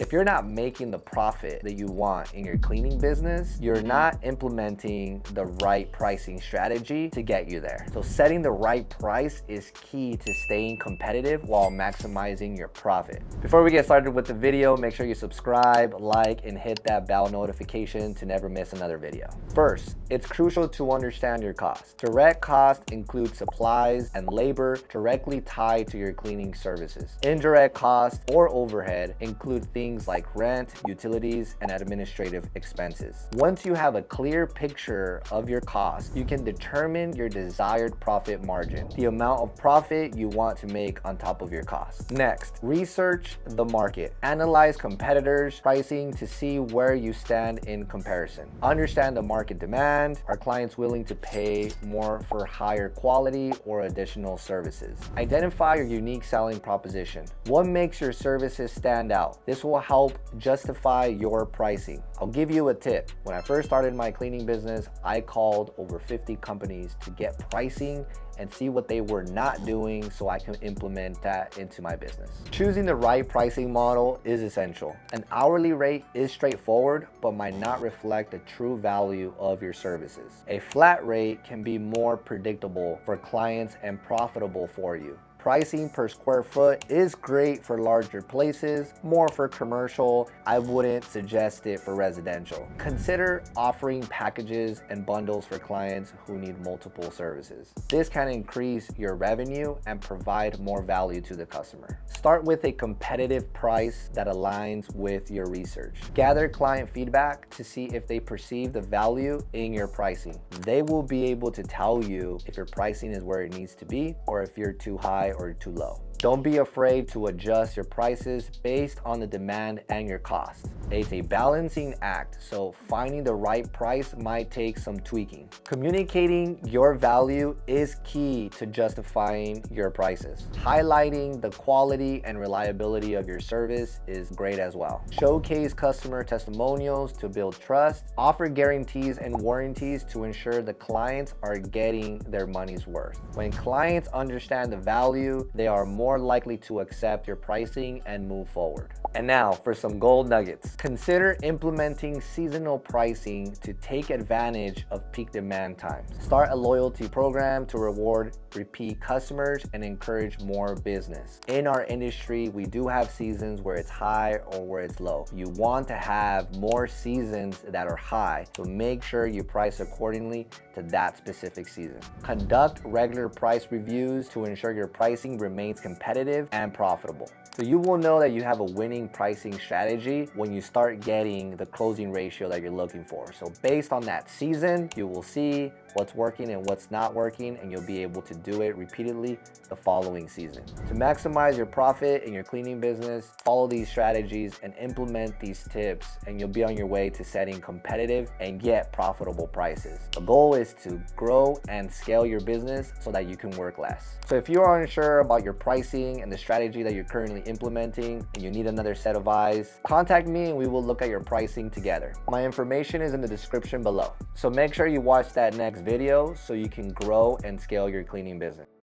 If you're not making the profit that you want in your cleaning business, you're not implementing the right pricing strategy to get you there. So setting the right price is key to staying competitive while maximizing your profit. Before we get started with the video, make sure you subscribe, like, and hit that bell notification to never miss another video. First, it's crucial to understand your costs. Direct costs include supplies and labor directly tied to your cleaning services. Indirect costs or overhead include things like rent, utilities, and administrative expenses. Once you have a clear picture of your costs, you can determine your desired profit margin, the amount of profit you want to make on top of your costs. Next, research the market. Analyze competitors' pricing to see where you stand in comparison. Understand the market demand. Are clients willing to pay more for higher quality or additional services? Identify your unique selling proposition. What makes your services stand out? This will help justify your pricing. I'll give you a tip. When I first started my cleaning business, I called over 50 companies to get pricing and see what they were not doing so I can implement that into my business. Choosing the right pricing model is essential. An hourly rate is straightforward, but might not reflect the true value of your services. A flat rate can be more predictable for clients and profitable for you. Pricing per square foot is great for larger places, more for commercial. I wouldn't suggest it for residential. Consider offering packages and bundles for clients who need multiple services. This can increase your revenue and provide more value to the customer. Start with a competitive price that aligns with your research. Gather client feedback to see if they perceive the value in your pricing. They will be able to tell you if your pricing is where it needs to be or if you're too high or too low. Don't be afraid to adjust your prices based on the demand and your costs. It's a balancing act, so finding the right price might take some tweaking. Communicating your value is key to justifying your prices. Highlighting the quality and reliability of your service is great as well. Showcase customer testimonials to build trust. Offer guarantees and warranties to ensure the clients are getting their money's worth. When clients understand the value, they are more likely to accept your pricing and move forward. And now for some gold nuggets. Consider implementing seasonal pricing to take advantage of peak demand times. Start a loyalty program to reward repeat customers and encourage more business. In our industry, we do have seasons where it's high or where it's low. You want to have more seasons that are high, so make sure you price accordingly to that specific season. Conduct regular price reviews to ensure your pricing remains competitive and profitable. So you will know that you have a winning pricing strategy when you start getting the closing ratio that you're looking for. So based on that season, you will see what's working and what's not working, and you'll be able to do it repeatedly the following season. To maximize your profit in your cleaning business, follow these strategies and implement these tips, and you'll be on your way to setting competitive and yet profitable prices. The goal is to grow and scale your business so that you can work less. So if you are unsure about your pricing and the strategy that you're currently implementing and you need another set of eyes, contact me and we will look at your pricing together. My information is in the description below. So make sure you watch that next video so you can grow and scale your cleaning business.